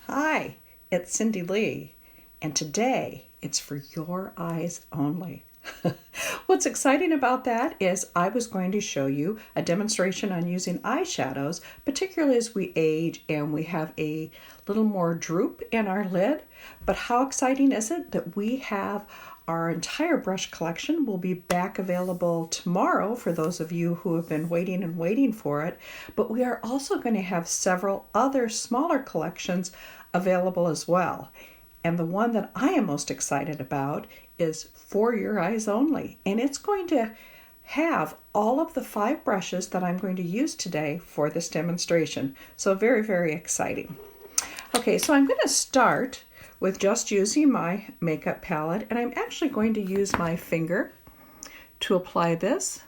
Hi, it's Cindy Lee, and today it's for your eyes only. What's exciting about that is I was going to show you a demonstration on using eyeshadows, particularly as we age and we have a little more droop in our lid. But how exciting is it that we have our entire brush collection will be back available tomorrow for those of you who have been waiting and waiting for it. But we are also going to have several other smaller collections available as well. And the one that I am most excited about is for your eyes only. And it's going to have all of the 5 brushes that I'm going to use today for this demonstration. So very, very exciting. Okay, so I'm going to start with just using my makeup palette, and I'm actually going to use my finger to apply this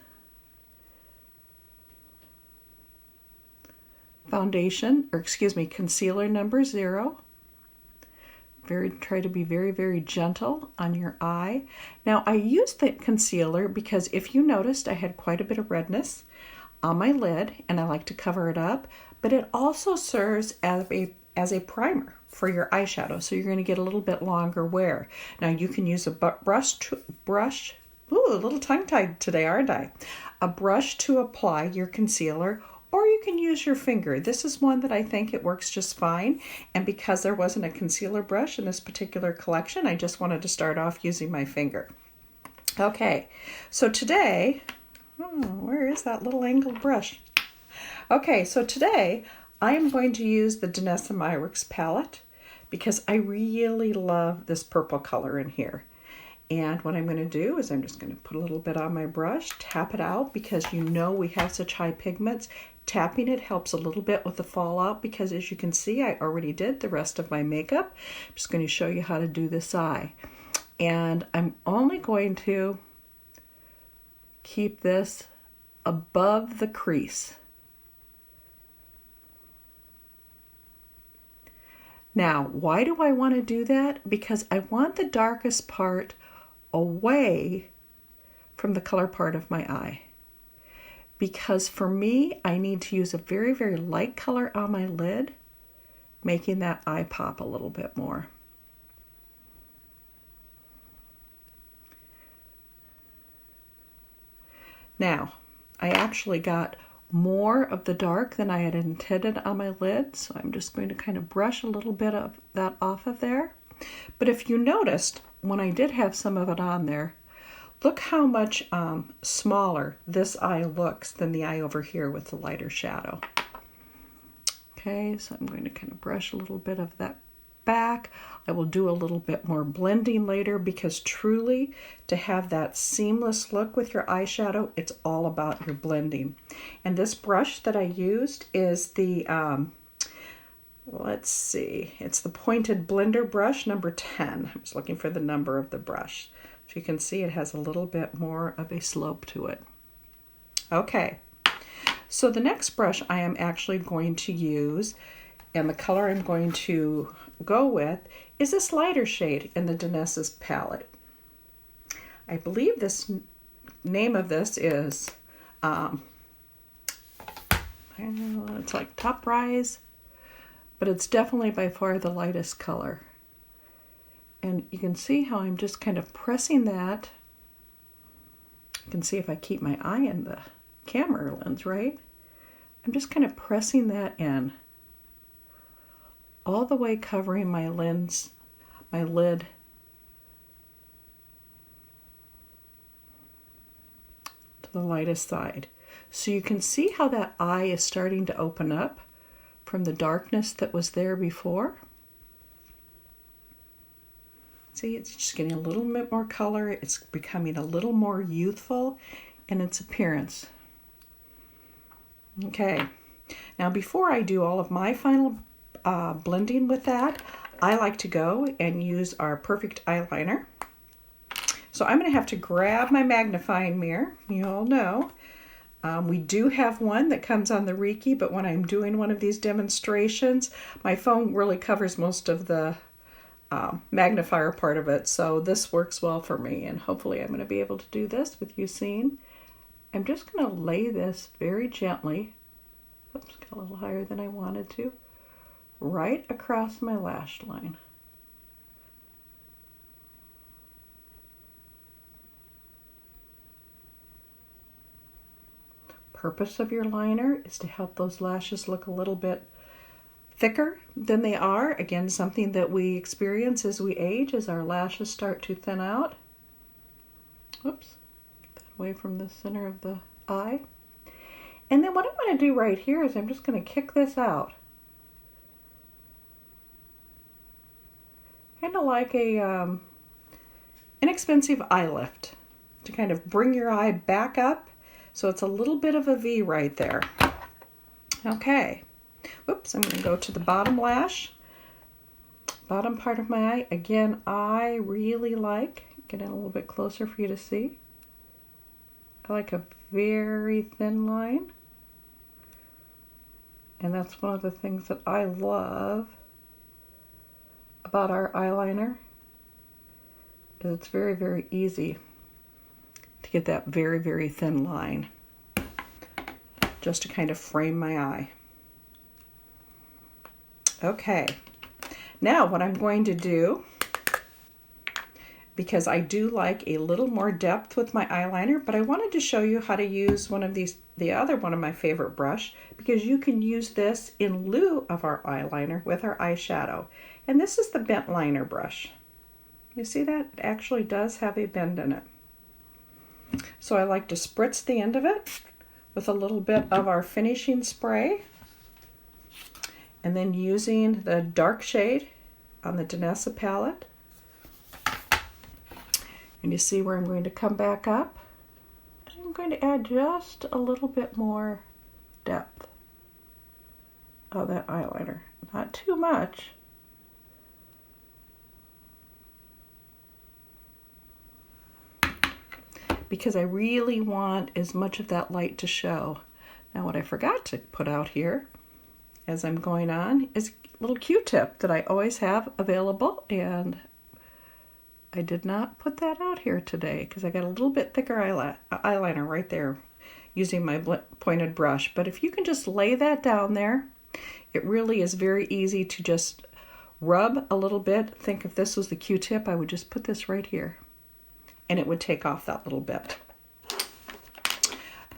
concealer number 0. Try to be very, very gentle on your eye. Now, I used the concealer because if you noticed, I had quite a bit of redness on my lid, and I like to cover it up, but it also serves as a primer for your eyeshadow, so you're going to get a little bit longer wear. Now, you can use a brush. Ooh, a little tongue-tied today, aren't I? A brush to apply your concealer, or you can use your finger. This is one that I think it works just fine, and because there wasn't a concealer brush in this particular collection, I just wanted to start off using my finger. Okay, so today, where is that little angled brush? Okay, so today I am going to use the Danessa Myricks palette because I really love this purple color in here. And what I'm going to do is I'm just going to put a little bit on my brush, tap it out because you know we have such high pigments. Tapping it helps a little bit with the fallout because as you can see, I already did the rest of my makeup. I'm just going to show you how to do this eye. And I'm only going to keep this above the crease. Now, why do I want to do that? Because I want the darkest part away from the color part of my eye. Because for me, I need to use a very, very light color on my lid, making that eye pop a little bit more. Now, I actually got more of the dark than I had intended on my lid, so I'm just going to kind of brush a little bit of that off of there. But if you noticed, when I did have some of it on there, look how much smaller this eye looks than the eye over here with the lighter shadow. Okay, so I'm going to kind of brush a little bit of that back. I will do a little bit more blending later because truly to have that seamless look with your eyeshadow, it's all about your blending. And this brush that I used is the, let's see, it's the pointed blender brush number 10. I was looking for the number of the brush. So you can see it has a little bit more of a slope to it. Okay, so the next brush I am actually going to use, and the color I'm going to go with is this lighter shade in the Danessa's palette. I believe this name of this is, it's like Top Rise, but it's definitely by far the lightest color. And you can see how I'm just kind of pressing that. You can see if I keep my eye in the camera lens, right? I'm just kind of pressing that in, all the way covering my lid to the lightest side. So you can see how that eye is starting to open up from the darkness that was there before. See, it's just getting a little bit more color. It's becoming a little more youthful in its appearance. Okay, now before I do all of my final blending with that, I like to go and use our perfect eyeliner. So I'm going to have to grab my magnifying mirror. You all know we do have one that comes on the Reiki, but when I'm doing one of these demonstrations, my phone really covers most of the magnifier part of it, so this works well for me, and hopefully I'm going to be able to do this with you seeing. I'm just going to lay this very gently, oops, got a little higher than I wanted to, right across my lash line. Purpose of your liner is to help those lashes look a little bit thicker than they are. Again, something that we experience as we age, as our lashes start to thin out. Oops, get that away from the center of the eye. And then what I'm going to do right here is I'm just going to kick this out. Kind of like a inexpensive eye lift to kind of bring your eye back up. So it's a little bit of a V right there. Okay. Whoops, I'm going to go to the bottom lash. Bottom part of my eye. Again, I really like, get in a little bit closer for you to see. I like a very thin line. And that's one of the things that I love about our eyeliner. Is it's very, very easy to get that very, very thin line just to kind of frame my eye. Okay, now what I'm going to do, because I do like a little more depth with my eyeliner, but I wanted to show you how to use one of these, the other one of my favorite brush, because you can use this in lieu of our eyeliner with our eyeshadow. And this is the bent liner brush. You see that? It actually does have a bend in it. So I like to spritz the end of it with a little bit of our finishing spray, and then using the dark shade on the Danessa palette. And you see where I'm going to come back up. And I'm going to add just a little bit more depth of that eyeliner. Not too much. Because I really want as much of that light to show. Now what I forgot to put out here as I'm going on is a little Q-tip that I always have available, and I did not put that out here today because I got a little bit thicker eyeliner right there using my pointed brush. But if you can just lay that down there, it really is very easy to just rub a little bit. Think if this was the Q-tip, I would just put this right here, and it would take off that little bit.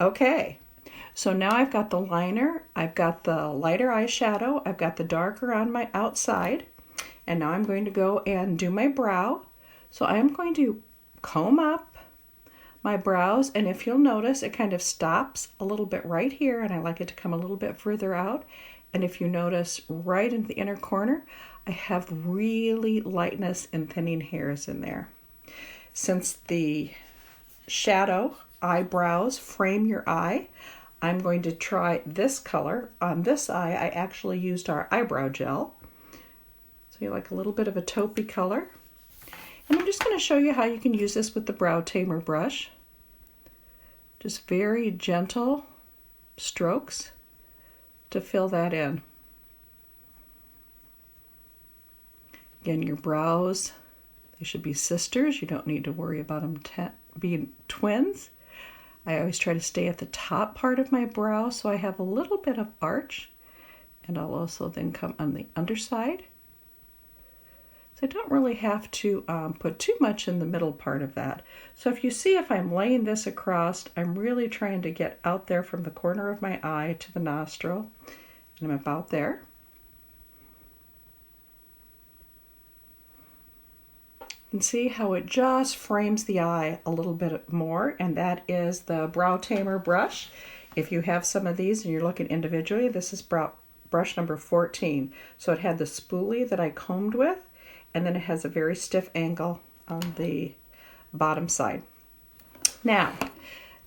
Okay, so now I've got the liner, I've got the lighter eyeshadow, I've got the darker on my outside, and now I'm going to go and do my brow. So I'm going to comb up my brows, and if you'll notice, it kind of stops a little bit right here, and I like it to come a little bit further out. And if you notice, right in the inner corner, I have really lightness and thinning hairs in there. Since the shadow eyebrows frame your eye, I'm going to try this color. On this eye, I actually used our eyebrow gel. So you like a little bit of a taupey color. And I'm just going to show you how you can use this with the brow tamer brush. Just very gentle strokes to fill that in. Again, your brows, they should be sisters. You don't need to worry about them being twins. I always try to stay at the top part of my brow so I have a little bit of arch, and I'll also then come on the underside. So I don't really have to put too much in the middle part of that. So if you see, if I'm laying this across, I'm really trying to get out there from the corner of my eye to the nostril, and I'm about there. And see how it just frames the eye a little bit more, and that is the brow tamer brush. If you have some of these and you're looking individually, this is brush number 14. So it had the spoolie that I combed with, and then it has a very stiff angle on the bottom side. Now,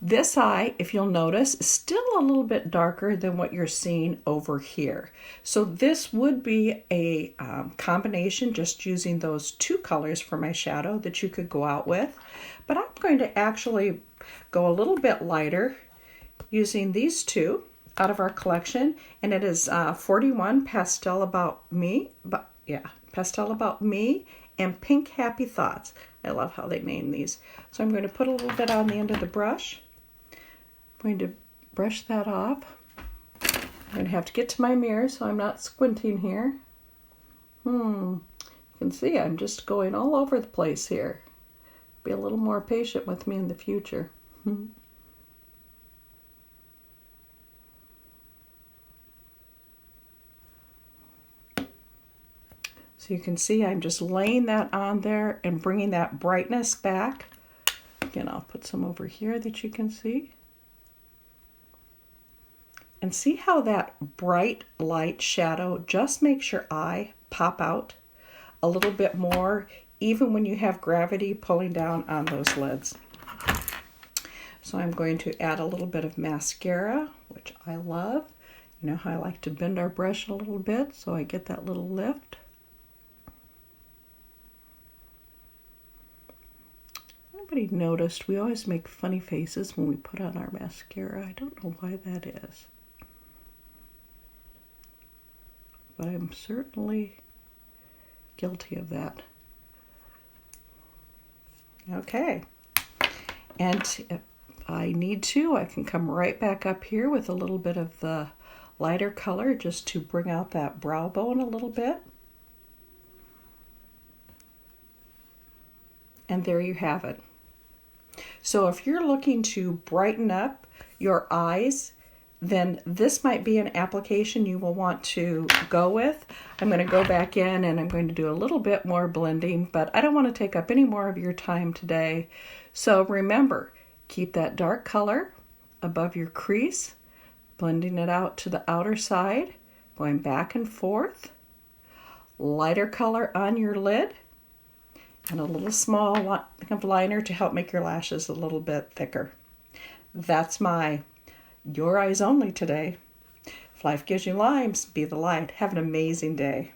this eye, if you'll notice, is still a little bit darker than what you're seeing over here. So this would be a combination, just using those two colors for my shadow that you could go out with. But I'm going to actually go a little bit lighter using these two out of our collection. And it is 41 Pastel About Me, Pastel About Me and Pink Happy Thoughts. I love how they name these. So I'm going to put a little bit on the end of the brush. I'm going to brush that off. I'm going to have to get to my mirror so I'm not squinting here. You can see I'm just going all over the place here. Be a little more patient with me in the future. So you can see I'm just laying that on there and bringing that brightness back. Again, I'll put some over here that you can see. And see how that bright light shadow just makes your eye pop out a little bit more, even when you have gravity pulling down on those lids. So I'm going to add a little bit of mascara, which I love. You know how I like to bend our brush a little bit so I get that little lift. Anybody noticed we always make funny faces when we put on our mascara? I don't know why that is. But I'm certainly guilty of that. Okay. And if I need to, I can come right back up here with a little bit of the lighter color just to bring out that brow bone a little bit. And there you have it. So if you're looking to brighten up your eyes, then this might be an application you will want to go with. I'm going to go back in and I'm going to do a little bit more blending, but I don't want to take up any more of your time today. So remember, keep that dark color above your crease, blending it out to the outer side, going back and forth, lighter color on your lid, and a little small liner to help make your lashes a little bit thicker. That's my Your Eyes Only today. If life gives you limes, be the light. Have an amazing day.